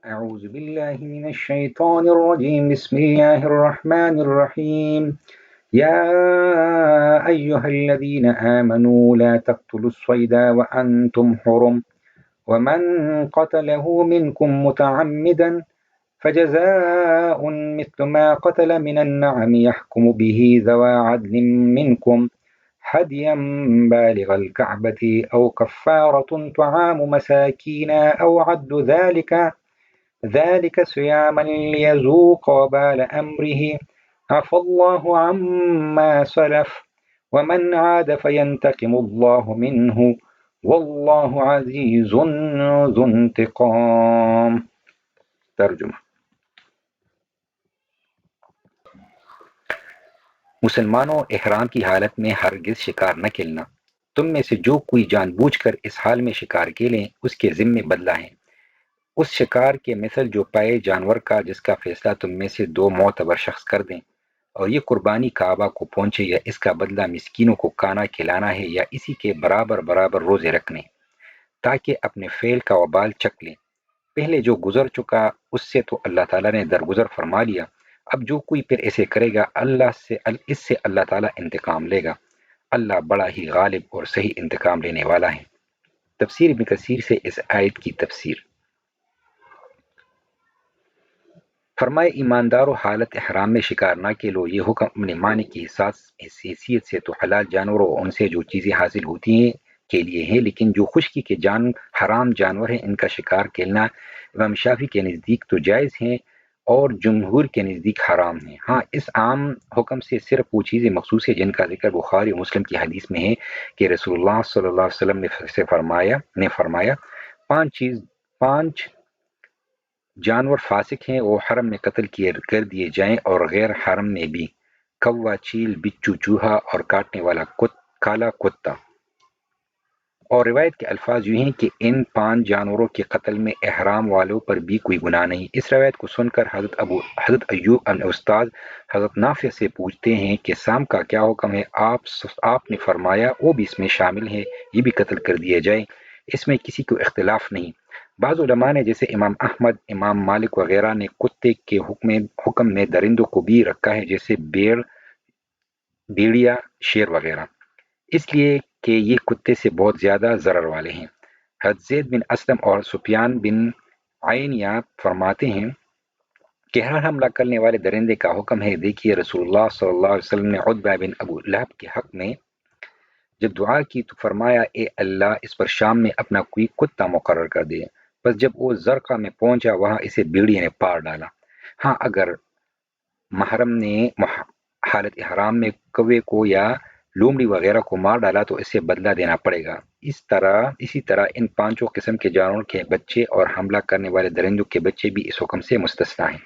أعوذ بالله من الشيطان الرجيم بسم الله الرحمن الرحيم يا أيها الذين آمنوا لا تقتلوا الصيد وأنتم حرم ومن قتله منكم متعمدا فجزاء مثل ما قتل من النعم يحكم به ذوى عدل منكم هديا بالغ الكعبة أو كفارة طعام مساكين أو عد ذلك صياما ليذوق وبال أمره عفى الله عما سلف ومن عاد فينتقم الله منه والله عزيز ذو انتقام. ترجمہ: مسلمانوں، احرام کی حالت میں ہرگز شکار نہ کھیلنا۔ تم میں سے جو کوئی جان بوجھ کر اس حال میں شکار کھیلیں اس کے ذمے بدلہ ہے، اس شکار کے مثل جو پائے جانور کا جس کا فیصلہ تم میں سے دو معتبر شخص کر دیں، اور یہ قربانی کعبہ کو پہنچے یا اس کا بدلہ مسکینوں کو کھانا کھلانا ہے یا اسی کے برابر برابر روزے رکھنے، تاکہ اپنے فعل کا وبال چکھ لیں۔ پہلے جو گزر چکا اس سے تو اللہ تعالیٰ نے درگزر فرما لیا، اب جو کوئی پھر ایسے کرے گا اس سے اللہ تعالیٰ انتقام لے گا۔ اللہ بڑا ہی غالب اور صحیح انتقام لینے والا ہے۔ تفسیر ابن کثیر سے اس آیت کی تفسیر۔ فرمائے ایماندارو، حالت احرام میں شکار نہ کھیلو۔ یہ حکم اپنے معنی کی حیثیت سے تو حلال جانوروں اور ان سے جو چیزیں حاصل ہوتی ہیں کے لیے ہیں، لیکن جو خشکی کے حرام جانور ہیں ان کا شکار کھیلنا امام شافعی کے نزدیک تو جائز ہیں اور جمہور کے نزدیک حرام ہیں۔ ہاں، اس عام حکم سے صرف وہ چیزیں مخصوص ہیں جن کا ذکر بخاری اور مسلم کی حدیث میں ہے کہ رسول اللہ صلی اللہ علیہ وسلم نے فرمایا پانچ جانور فاسق ہیں، وہ حرم میں قتل کر دیے جائیں اور غیر حرم میں بھی: کوا، چیل، بچھو، چوہا اور کاٹنے والا کالا کتا۔ اور روایت کے الفاظ یوں ہیں کہ ان 5 جانوروں کے قتل میں احرام والوں پر بھی کوئی گناہ نہیں۔ اس روایت کو سن کر حضرت ایوب اپنے استاد حضرت نافع سے پوچھتے ہیں کہ سام کا کیا حکم ہے؟ آپ نے فرمایا وہ بھی اس میں شامل ہے، یہ بھی قتل کر دیا جائے، اس میں کسی کو اختلاف نہیں۔ بعض علماء نے جیسے امام احمد، امام مالک وغیرہ نے کتے کے حکم میں درندوں کو بھی رکھا ہے، جیسے بھیڑیا، شیر وغیرہ، اس لیے کہ یہ کتے سے بہت زیادہ ضرر والے ہیں۔ حضرت زید بن اسلم اور سفیان بن عینیہ فرماتے ہیں کہ ہر حملہ کرنے والے درندے کا حکم ہے۔ دیکھیے رسول اللہ صلی اللہ علیہ وسلم نے عتبہ بن ابو لہب کے حق میں جب دعا کی تو فرمایا، اے اللہ اس پر شام میں اپنا کوئی کتا مقرر کر دے۔ بس جب وہ زرقہ میں پہنچا وہاں اسے بھیڑیے نے پار ڈالا۔ ہاں، اگر محرم نے حالت احرام میں کوے کو یا لومڑی وغیرہ کو مار ڈالا تو اسے بدلہ دینا پڑے گا۔ اسی طرح ان 5 قسم کے جانوروں کے بچے اور حملہ کرنے والے درندوں کے بچے بھی اس حکم سے مستثنیٰ ہیں۔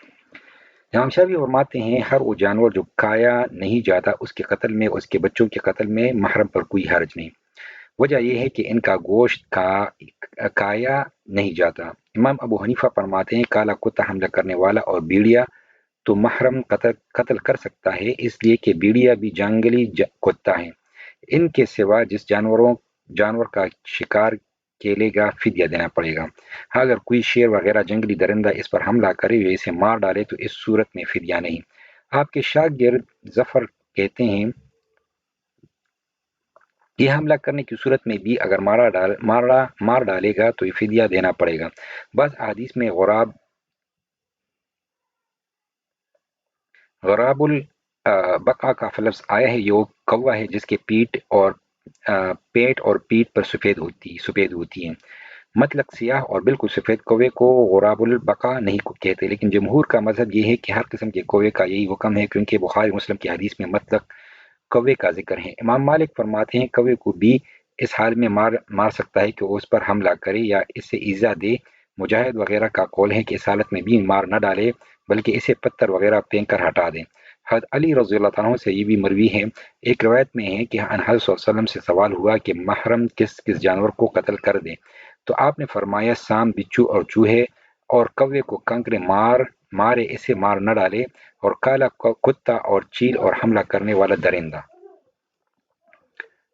امام شافعی فرماتے ہیں ہر وہ جانور جو کھایا نہیں جاتا اس کے قتل میں، اس کے بچوں کے قتل میں محرم پر کوئی حرج نہیں۔ وجہ یہ ہے کہ ان کا گوشت کھایا نہیں جاتا۔ امام ابو حنیفہ فرماتے ہیں کالا کتا حملہ کرنے والا اور بھیڑیا تو محرم قتل کر سکتا ہے، اس لیے کہ بھیڑیا بھی جنگلی کتا ہے۔ ان کے سوا جس جانور کا شکار کھیلے گا فدیہ دینا پڑے گا۔ ہاں، اگر کوئی شیر وغیرہ جنگلی درندہ اس پر حملہ کرے یا اسے مار ڈالے تو اس صورت میں فدیہ نہیں۔ آپ کے شاگرد ظفر کہتے ہیں یہ حملہ کرنے کی صورت میں بھی اگر مار ڈالے گا تو یہ فدیہ دینا پڑے گا۔ بعض احادیث میں غراب البقع کا لفظ آیا ہے، یہ وہ کوا ہے جس کے پیٹ اور پیٹ پر سفید ہوتی ہیں۔ مطلق سیاہ اور بالکل سفید کوے کو غراب البقع نہیں کہتے، لیکن جمہور کا مذہب یہ ہے کہ ہر قسم کے کوے کا یہی حکم ہے، کیونکہ بخاری مسلم کی حدیث میں مطلق کوے کا ذکر ہے۔ امام مالک فرماتے ہیں کوے کو بھی اس حال میں مار سکتا ہے کہ وہ اس پر حملہ کرے یا اس سے ایذا دے۔ مجاہد وغیرہ کا قول ہے کہ اس حالت میں بھی مار نہ ڈالے بلکہ اسے پتھر وغیرہ پھینک کر ہٹا دیں۔ حضرت علی رضی اللہ عنہ سے یہ بھی مروی ہے، ایک روایت میں ہے کہ حضرت صلی اللہ علیہ وسلم سے سوال ہوا کہ محرم کس جانور کو قتل کر دیں، تو آپ نے فرمایا سام، بچھو اور چوہے، اور کوے کو کنکرے مارے اسے مار نہ ڈالے، اور کالا کتا اور چیل اور حملہ کرنے والا درندہ۔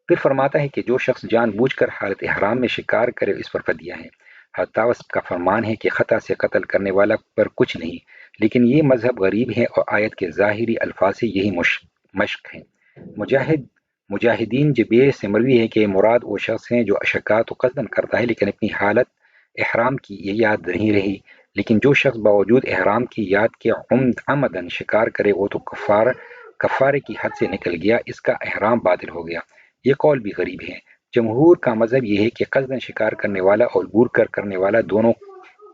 پھر فرماتا ہے کہ جو شخص جان بوجھ کر حالت احرام میں شکار کرے اس پر فدیہ ہے۔ حتاوس کا فرمان ہے کہ خطا سے قتل کرنے والا پر کچھ نہیں، لیکن یہ مذہب غریب ہے اور آیت کے ظاہری الفاظ سے یہی مشق ہے۔ مجاہدین جبیر سے مروی ہے کہ مراد وہ شخص ہیں جو اشکات و قصدن کرتا ہے لیکن اپنی حالت احرام کی یہ یاد نہیں رہی، لیکن جو شخص باوجود احرام کی یاد کے عمدن شکار کرے وہ تو کفارے کی حد سے نکل گیا، اس کا احرام باطل ہو گیا۔ یہ قول بھی غریب ہے۔ جمہور کا مذہب یہ ہے کہ قصدن شکار کرنے والا اور بور کر کرنے والا دونوں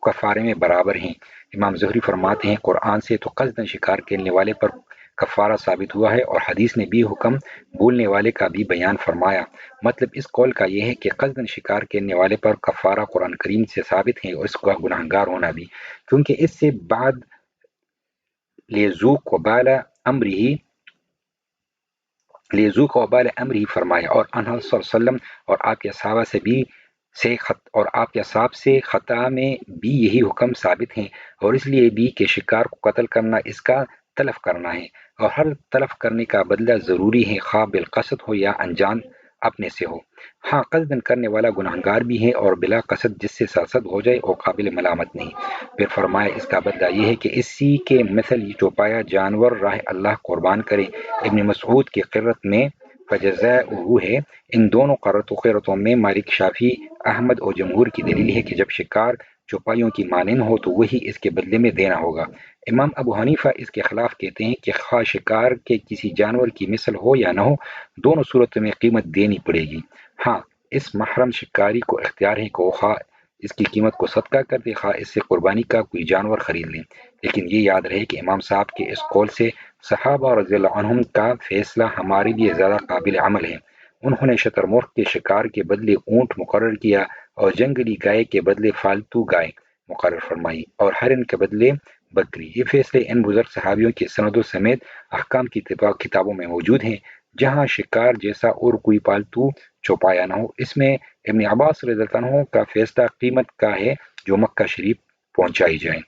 کفارے میں برابر ہیں۔ امام زہری فرماتے ہیں قرآن سے تو قصدن شکار کرنے والے پر کفارہ ثابت ہوا ہے اور حدیث نے بھی حکم بولنے والے کا بھی بیان فرمایا۔ مطلب اس قول کا یہ ہے کہ قصدن شکار کرنے والے پر کفارہ قرآن کریم سے ثابت ہے اور اس کا گناہگار ہونا بھی، کیونکہ اس سے بعد لیذوق وبال امرہ فرمایا، اور انہا صلی اللہ علیہ وسلم اور آپ کے صحابہ سے خطا میں بھی یہی حکم ثابت ہیں، اور اس لیے بھی کہ شکار کو قتل کرنا اس کا تلف کرنا ہے، اور ہر تلف کرنے کا بدلہ ضروری ہے، خواہ بالقصد ہو یا انجان اپنے سے ہو۔ ہاں قصدن کرنے والا گناہگار بھی ہے اور بلا قصد جس سے سرزد ہو جائے اور قابل ملامت نہیں۔ پھر فرمایا اس کا بدلہ یہ ہے کہ اسی کے مثل یہ چوپایا جانور راہ اللہ قربان کرے۔ ابن مسعود کی قرت میں فجزاؤہ ہے۔ ان دونوں قرتوں میں مالک، شافعی، احمد اور جمہور کی دلیل ہے کہ جب شکار چوپایوں کی مانند ہو تو وہی اس کے بدلے میں دینا ہوگا۔ امام ابو حنیفہ اس کے خلاف کہتے ہیں کہ خواہ شکار کے کسی جانور کی مثل ہو یا نہ ہو، دونوں صورتوں میں قیمت دینی پڑے گی۔ ہاں اس محرم شکاری کو اختیار ہے کہ وہ خواہ اس کی قیمت کو صدقہ کر دے، خواہ اس سے قربانی کا کوئی جانور خرید لیں، لیکن یہ یاد رہے کہ امام صاحب کے اس قول سے صحابہ رضی اللہ عنہم کا فیصلہ ہمارے لیے زیادہ قابل عمل ہے۔ انہوں نے شتر مرغ کے شکار کے بدلے اونٹ مقرر کیا اور جنگلی گائے کے بدلے فالتو گائے مقرر فرمائی اور ہرن کے بدلے بکری۔ یہ فیصلے ان بزرگ صحابیوں کی سندوں سمیت احکام کی کتابوں میں موجود ہیں۔ جہاں شکار جیسا اور کوئی پالتو چوپایا نہ ہو۔ اس میں ابن عباس رضی اللہ عنہ کا فیصلہ قیمت کا ہے جو مکہ شریف پہنچائی جائے۔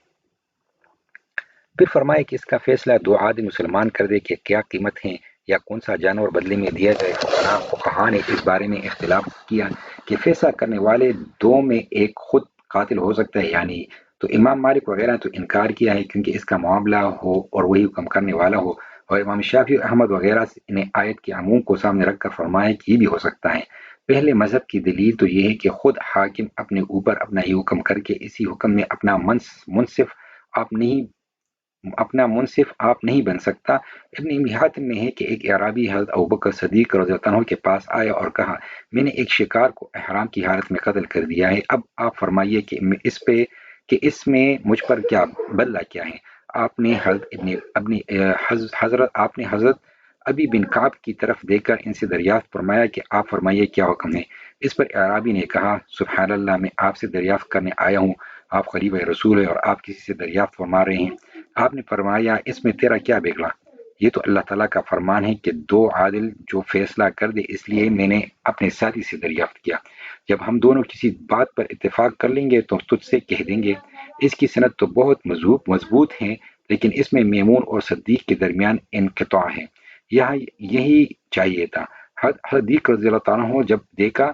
پھر فرمایا کہ اس کا فیصلہ دو عادل مسلمان کر دے کہ کیا قیمت ہے یا کون سا جانور بدلے میں دیا جائے۔ فقہاء نے اس بارے میں اختلاف کیا کہ فیصلہ کرنے والے دو میں ایک خود قاتل ہو سکتا ہے یا نہیں، تو امام مالک وغیرہ تو انکار کیا ہے کیونکہ اس کا معاملہ ہو اور وہی حکم کرنے والا ہو، اور امام شافعی اور احمد وغیرہ نے آیت کے عموم کو سامنے رکھ کر فرمایا کہ یہ بھی ہو سکتا ہے۔ پہلے مذہب کی دلیل تو یہ ہے کہ خود حاکم اپنے اوپر اپنا ہی حکم کر کے اسی حکم میں منصف آپ نہیں بن سکتا۔ ابن حاتم میں ہے کہ ایک اعرابی حضرت ابوبکر صدیق رضی اللہ عنہ کے پاس آیا اور کہا میں نے ایک شکار کو احرام کی حالت میں قتل کر دیا ہے، اب آپ فرمائیے کہ اس میں مجھ پر کیا بدلہ کیا ہے۔ آپ نے حضرت ابی بن کعب کی طرف دیکھ کر ان سے دریافت فرمایا کہ آپ فرمائیے کیا حکم ہے۔ اس پر اعرابی نے کہا سبحان اللہ، میں آپ سے دریافت کرنے آیا ہوں، آپ قریب رسول ہے اور آپ کسی سے دریافت فرما رہے ہیں۔ آپ نے فرمایا اس میں تیرا کیا بگڑا، یہ تو اللہ تعالیٰ کا فرمان ہے کہ دو عادل جو فیصلہ کر دے، اس لیے میں نے اپنے ساتھی سے دریافت کیا، جب ہم دونوں کسی بات پر اتفاق کر لیں گے تو تجھ سے کہہ دیں گے۔ اس کی سند تو بہت مضبوط ہے، لیکن اس میں میمون اور صدیق کے درمیان انقطاع ہے، یہی چاہیے تھا۔ صدیق رضی اللہ عنہ جب دیکھا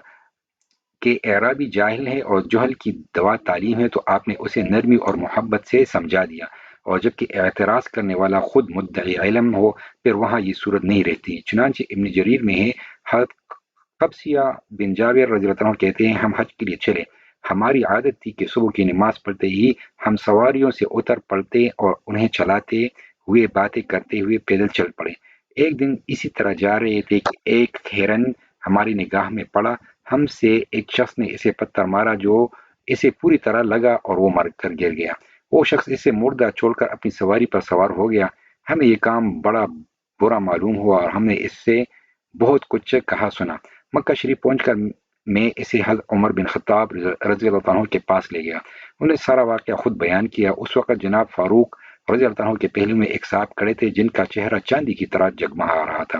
کہ اعرابی جاہل ہے اور جہل کی دوا تعلیم ہے تو آپ نے اسے نرمی اور محبت سے سمجھا دیا، اور جبکہ اعتراض کرنے والا خود مدعی علم ہو پھر وہاں یہ صورت نہیں رہتی۔ چنانچہ ابن جریر میں ہے حضرت قبسیہ بن جابر رضی اللہ عنہ کہتے ہیں ہم حج کے لیے چلے، ہماری عادت تھی کہ صبح کی نماز پڑھتے ہی ہم سواریوں سے اتر پڑتے اور انہیں چلاتے ہوئے باتیں کرتے ہوئے پیدل چل پڑے۔ ایک دن اسی طرح جا رہے تھے کہ ایک ہرن ہماری نگاہ میں پڑا، ہم سے ایک شخص نے اسے پتھر مارا جو اسے پوری طرح لگا اور وہ مر کر گر گیا۔ وہ شخص اسے مردہ چھوڑ کر اپنی سواری پر سوار ہو گیا۔ ہمیں یہ کام بڑا برا معلوم ہوا اور ہم نے اس سے بہت کچھ کہا سنا۔ مکہ شریف پہنچ کر میں اسے حضرت عمر بن خطاب رضی اللہ عنہ کے پاس لے گیا۔ انہوں نے سارا واقعہ خود بیان کیا۔ اس وقت جناب فاروق رضی اللہ عنہ کے پہلو میں ایک صاحب کھڑے تھے جن کا چہرہ چاندی کی طرح جگمگا رہا تھا۔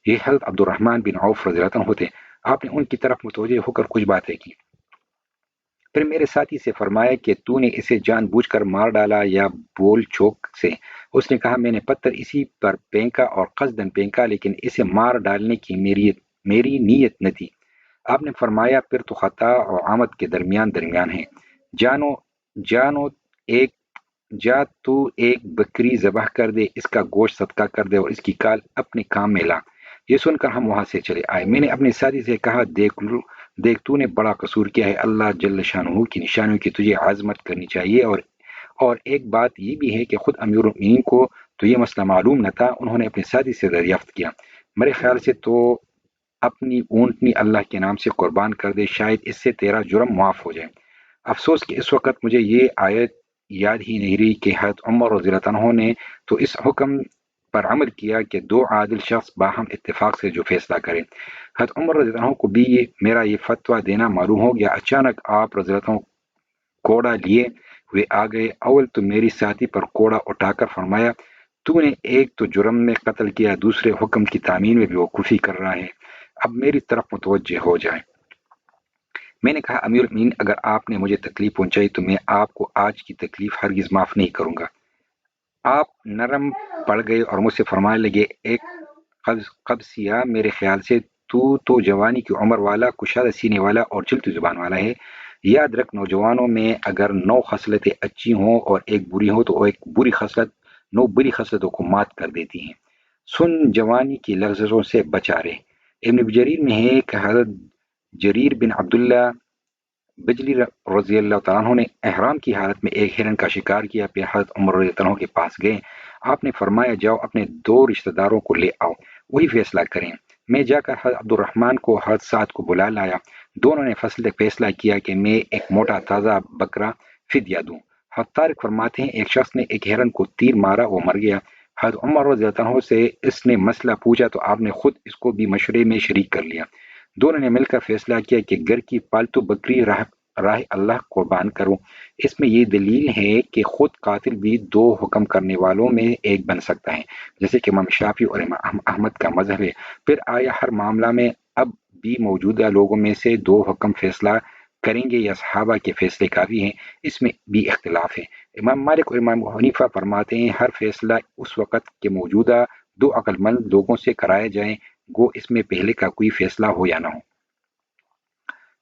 یہ حضرت عبد الرحمن بن عوف رضی اللہ عنہ تھے۔ آپ نے ان کی طرف متوجہ ہو کر کچھ باتیں کی، پھر میرے ساتھی سے فرمایا کہ تو نے اسے جان بوجھ کر مار ڈالا یا بول چوک سے؟ اس نے کہا میں نے پتھر اسی پر پھینکا اور قصدن پھینکا، لیکن اسے مار ڈالنے کی میری نیت نہ تھی۔ آپ نے فرمایا پھر تو خطا اور عمد کے درمیان ہے، جانو جانو ایک جا تو ایک بکری ذبح کر دے، اس کا گوشت صدقہ کر دے اور اس کی کال اپنے کام میں لا۔ یہ سن کر ہم وہاں سے چلے آئے۔ میں نے اپنے ساتھی سے کہا، دیکھ تو نے بڑا قصور کیا ہے، اللہ جل شانہ کی نشانیوں کی تجھے عظمت کرنی چاہیے۔ اور ایک بات یہ بھی ہے کہ خود امیر المؤمنین کو تو یہ مسئلہ معلوم نہ تھا، انہوں نے اپنے ساتھی سے دریافت کیا۔ میرے خیال سے تو اپنی اونٹنی اللہ کے نام سے قربان کر دے، شاید اس سے تیرا جرم معاف ہو جائے۔ افسوس کہ اس وقت مجھے یہ آیت یاد ہی نہیں رہی کہ حضرت عمر رضی اللہ عنہ نے تو اس حکم پر عمل کیا کہ دو عادل شخص باہم اتفاق سے جو فیصلہ کریں۔ حضرت عمر رضی اللہ عنہ کو بھی میرا یہ فتویٰ دینا معلوم ہو گیا۔ اچانک آپ رضی اللہ عنہ کوڑا لیے ہوئے آ گئے۔ اول تو میری ساتھی پر کوڑا اٹھا کر فرمایا، تو نے ایک تو جرم میں قتل کیا، دوسرے حکم کی تعمیل میں بیوقوفی کر رہا ہے، اب میری طرف متوجہ ہو جائے۔ میں نے کہا، امیر المؤمنین، اگر آپ نے مجھے تکلیف پہنچائی تو میں آپ کو آج کی تکلیف ہرگز معاف نہیں کروں گا۔ آپ نرم پڑ گئے اور مجھ سے فرمانے لگے، ایک قبسیہ، میرے خیال سے تو جوانی کی عمر والا، کشادہ سینے والا اور چلتی زبان والا ہے۔ یاد رکھ، نوجوانوں میں اگر 9 خصلتیں اچھی ہوں اور ایک بری ہو تو ایک بری خصلت 9 بری خصلتوں کو مات کر دیتی ہیں۔ سن، جوانی کی لذتوں سے بچا رہے۔ ابن جریر میں ہے کہ حضرت جریر بن عبداللہ بجلی رضی اللہ تعالیٰ عنہ نے احرام کی حالت میں ایک ہرن کا شکار کیا، پھر حضرت عمر رضی اللہ عنہ کے پاس گئے۔ آپ نے فرمایا، جاؤ اپنے 2 رشتہ داروں کو لے آؤ، وہی فیصلہ کریں۔ میں جا کر حضرت عبد الرحمن کو حضرت سعد کو بلا لایا۔ دونوں نے فیصلہ کیا کہ میں ایک موٹا تازہ بکرا فدیہ دوں۔ حضرت طارق فرماتے ہیں، ایک شخص نے ایک ہرن کو تیر مارا، وہ مر گیا۔ حضرت عمر رضی اللہ عنہ سے اس نے مسئلہ پوچھا تو آپ نے خود اس کو بھی مشورے میں شریک کر لیا۔ دونوں نے مل کر فیصلہ کیا کہ گھر کی پالتو بکری راہ اللہ قربان کرو۔ اس میں یہ دلیل ہے کہ خود قاتل بھی 2 حکم کرنے والوں میں ایک بن سکتا ہے، جیسے کہ امام شافعی اور امام احمد کا مذہب ہے۔ پھر آیا ہر معاملہ میں اب بھی موجودہ لوگوں میں سے 2 حکم فیصلہ کریں گے یا صحابہ کے فیصلے کافی ہیں؟ اس میں بھی اختلاف ہے۔ امام مالک اور امام حنیفہ فرماتے ہیں، ہر فیصلہ اس وقت کے موجودہ 2 عقل مند لوگوں سے کرایا جائے، گو اس میں پہلے کا کوئی فیصلہ ہو یا نہ ہو۔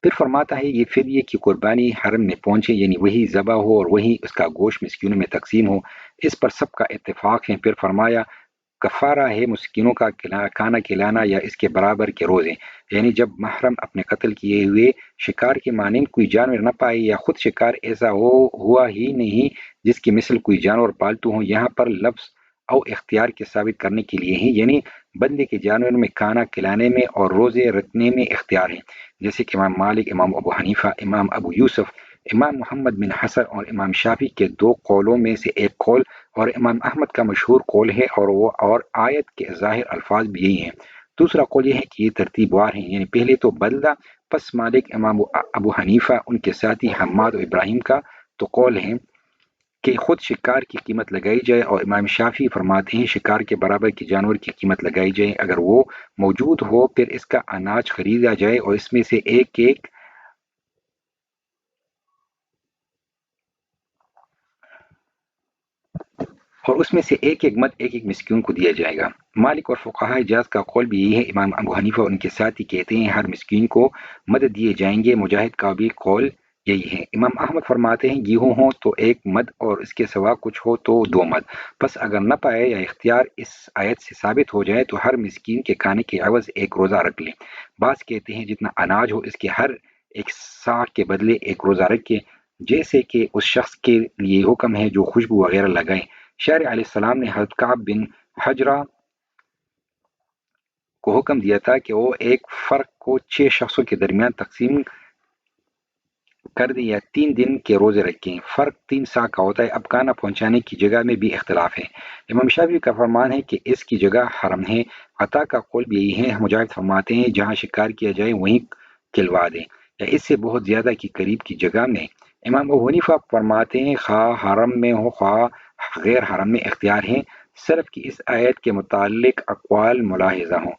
پھر فرماتا ہے، یہ فدیے کی قربانی حرم میں پہنچے، یعنی وہی ذبح ہو اور وہی اس کا گوشت مسکینوں میں تقسیم ہو، اس پر سب کا اتفاق ہے۔ پھر فرمایا، کفارہ ہے مسکینوں کا کھانا کھلانا یا اس کے برابر کے روزے، یعنی جب محرم اپنے قتل کیے ہوئے شکار کے مانند کوئی جانور نہ پائے یا خود شکار ایسا ہوا ہی نہیں جس کی مثل کوئی جانور پالتو ہو۔ یہاں پر لفظ او اختیار کے ثابت کرنے کے لیے ہی، یعنی بندے کے جانور میں کھانا کھلانے میں اور روزے رکھنے میں اختیار ہے، جیسے کہ امام مالک، امام ابو حنیفہ، امام ابو یوسف، امام محمد بن حسن اور امام شافعی کے 2 قولوں میں سے ایک قول اور امام احمد کا مشہور قول ہے، اور آیت کے ظاہر الفاظ بھی یہی ہیں۔ دوسرا قول یہ ہے کہ یہ ترتیب وار ہیں، یعنی پہلے تو بدلہ، پس مالک، امام ابو حنیفہ، ان کے ساتھی حماد و ابراہیم کا تو قول ہے کہ خود شکار کی قیمت لگائی جائے، اور امام شافعی فرماتے ہیں شکار کے برابر کے جانور کی قیمت لگائی جائے، اگر وہ موجود ہو پھر اس کا اناج خریدا جائے اور اس میں سے ایک مد ایک مسکین کو دیا جائے گا۔ مالک اور فقہائے حجاز کا قول بھی یہی ہے۔ امام ابو حنیفہ اور ان کے ساتھی کہتے ہیں ہر مسکین کو مد دیے جائیں گے۔ مجاہد کا بھی قول یہی ہے۔ امام احمد فرماتے ہیں گیہوں ہو تو 1 مد اور اس کے سوا کچھ ہو تو 2 مد، پس اگر نہ پائے یا اختیار اس آیت سے ثابت ہو جائے تو ہر مسکین کے کھانے کے عوض 1 روزہ رکھ لیں۔ بعض کہتے ہیں جتنا اناج ہو اس کے ہر 1 صاع کے بدلے 1 روزہ رکھے، جیسے کہ اس شخص کے لیے حکم ہے جو خوشبو وغیرہ لگائے۔ شارع علیہ السلام نے حضرت کعب بن حجرہ کو حکم دیا تھا کہ وہ ایک فرق کو 6 شخصوں کے درمیان تقسیم کر دیں یا 3 دن کے روزے رکھیں۔ فرق 3 صاع کا ہوتا ہے۔ اب کھانا پہنچانے کی جگہ میں بھی اختلاف ہے۔ امام شافعی کا فرمان ہے کہ اس کی جگہ حرم ہے۔ عطا کا قول بھی یہی ہے۔ مجاہد فرماتے ہیں جہاں شکار کیا جائے وہیں کھلوا دیں یا اس سے بہت زیادہ کی قریب کی جگہ میں۔ امام ابو حنیفہ فرماتے ہیں خواہ حرم میں ہو خواہ غیر حرم میں اختیار ہے۔ سلف کی اس آیت کے متعلق اقوال ملاحظہ ہوں۔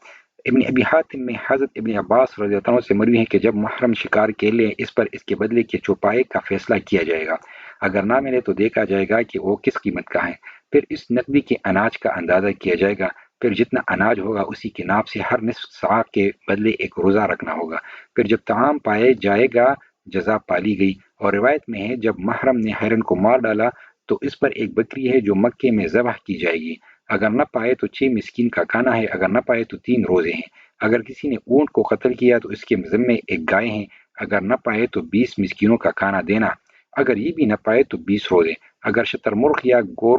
ابن ابی حاتم میں حضرت ابن عباس رضی اللہ عنہ سے مروی ہے کہ جب محرم شکار کے لے اس پر اس کے بدلے کے چوپائے کا فیصلہ کیا جائے گا، اگر نہ ملے تو دیکھا جائے گا کہ وہ کس قیمت کا ہے، پھر اس نقدی کے اناج کا اندازہ کیا جائے گا، پھر جتنا اناج ہوگا اسی کے ناپ سے ہر نصف صاع کے بدلے 1 روزہ رکھنا ہوگا، پھر جب طعام پائے جائے گا جزا پالی گئی، اور روایت میں ہے جب محرم نے ہرن کو مار ڈالا تو اس پر ایک بکری ہے جو مکے میں ذبح کی جائے گی، اگر نہ پائے تو 6 مسکین کا کھانا ہے، اگر نہ پائے تو 3 روزے ہیں، اگر کسی نے اونٹ کو قتل کیا تو اس کے ذمے ایک گائے ہیں، اگر نہ پائے تو 20 مسکینوں کا کھانا دینا، اگر یہ بھی نہ پائے تو 20 روزے، اگر شتر مرغ یا گور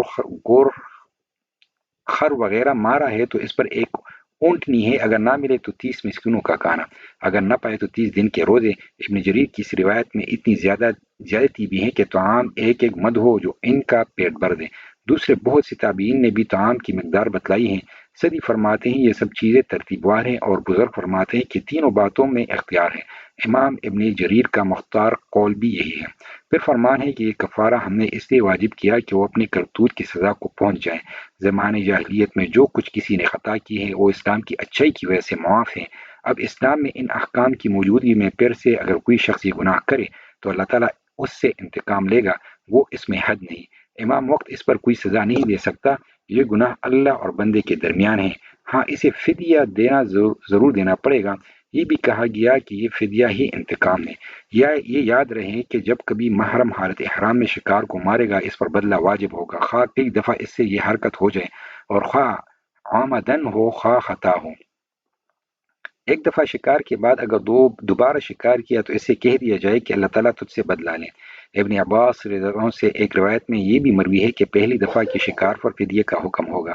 خر وغیرہ مارا ہے تو اس پر ایک اونٹنی ہے، اگر نہ ملے تو 30 مسکینوں کا کھانا، اگر نہ پائے تو 30 دن کے روزے۔ ابن جریر کی اس روایت میں اتنی زیادتی بھی ہے کہ طعام ایک ایک مد ہو جو ان کا پیٹ بھر دے۔ دوسرے بہت سے تابعین نے بھی طعام کی مقدار بتلائی ہے۔ صدی فرماتے ہیں یہ سب چیزیں ترتیب وار ہیں، اور بزرگ فرماتے ہیں کہ تینوں باتوں میں اختیار ہے۔ امام ابن جریر کا مختار قول بھی یہی ہے۔ پھر فرمان ہے کہ یہ کفارہ ہم نے اس لیے واجب کیا کہ وہ اپنے کرتوت کی سزا کو پہنچ جائیں۔ زمانے جاہلیت میں جو کچھ کسی نے خطا کی ہے وہ اسلام کی اچھائی کی وجہ سے معاف ہے۔ اب اسلام میں ان احکام کی موجودگی میں پھر سے اگر کوئی شخص یہ گناہ کرے تو اللہ تعالیٰ اس سے انتقام لے گا، وہ اس میں حد نہیں۔ امام وقت اس پر کوئی سزا نہیں دے سکتا، یہ گناہ اللہ اور بندے کے درمیان ہے۔ ہاں اسے فدیہ دینا ضرور دینا پڑے گا۔ یہ بھی کہا گیا کہ یہ فدیہ ہی انتقام ہے۔ یا یہ یاد رہے کہ جب کبھی محرم حالت احرام میں شکار کو مارے گا اس پر بدلہ واجب ہوگا، خواہ کئی دفعہ اس سے یہ حرکت ہو جائے، اور خواہ عامدن ہو خواہ خطا ہو۔ ایک دفعہ شکار کے بعد اگر دوبارہ شکار کیا تو اسے کہہ دیا جائے کہ اللہ تعالیٰ تجھ سے بدلہ لے۔ ابن عباس رضی اللہ عنہ سے ایک روایت میں یہ بھی مروی ہے کہ پہلی دفعہ کے شکار پر فدیے کا حکم ہوگا،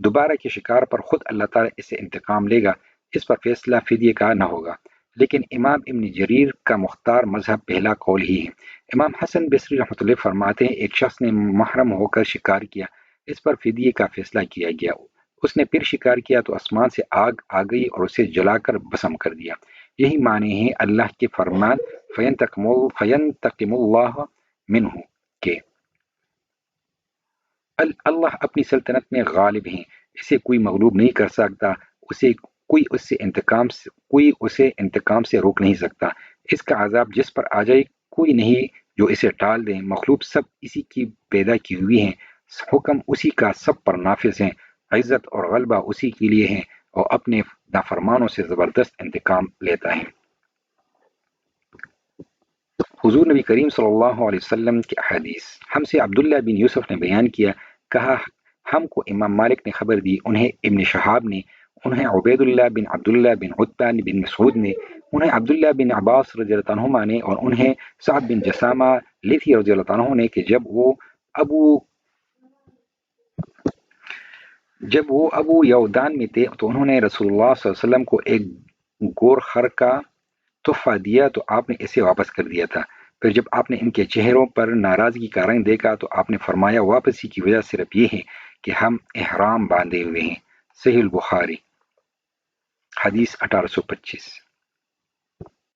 دوبارہ کے شکار پر خود اللہ تعالیٰ اس سے انتقام لے گا، اس پر فیصلہ فدیے کا نہ ہوگا۔ لیکن امام ابن جریر کا مختار مذہب پہلا قول ہی ہے۔ امام حسن بصری رحمۃ اللہ فرماتے ہیں ایک شخص نے محرم ہو کر شکار کیا، اس پر فدیے کا فیصلہ کیا گیا، اس نے پھر شکار کیا تو آسمان سے آگ آ گئی اور اسے جلا کر بسم کر دیا۔ یہی معنی ہے اللہ کے فرمان فینتقم اللہ منہ کے اللہ اپنی سلطنت میں غالب ہیں، اسے کوئی مغلوب نہیں کر سکتا، کوئی اسے انتقام سے روک نہیں سکتا۔ اس کا عذاب جس پر آ جائے کوئی نہیں جو اسے ٹال دے۔ مخلوق سب اسی کی پیدا کی ہوئی ہیں، حکم اسی کا سب پر نافذ ہے، عزت اور غلبہ اسی کے لیے ہے، اور اپنے نافرمانوں سے زبردست انتقام لیتا ہے۔ حضور نبی کریم صلی اللہ علیہ وسلم کی احادیث۔ ہم سے عبداللہ بن یوسف نے بیان کیا، کہا ہم کو امام مالک نے خبر دی، انہیں ابن شہاب نے، انہیں عبید اللہ بن عبداللہ بن عتبہ بن مسعود نے، انہیں عبداللہ بن عباس رضی اللہ عنہما نے، اور انہیں سعد بن جسامہ لیثی رضی اللہ عنہ نے کہ جب وہ ابو یودان میں تھے تو انہوں نے رسول اللہ صلی اللہ علیہ وسلم کو ایک گور خر کا تحفہ دیا تو آپ نے اسے واپس کر دیا تھا۔ پھر جب آپ نے ان کے چہروں پر ناراضگی کا رنگ دیکھا تو آپ نے فرمایا واپسی کی وجہ صرف یہ ہے کہ ہم احرام باندھے ہوئے ہیں۔ صحیح البخاری، حدیث 1825۔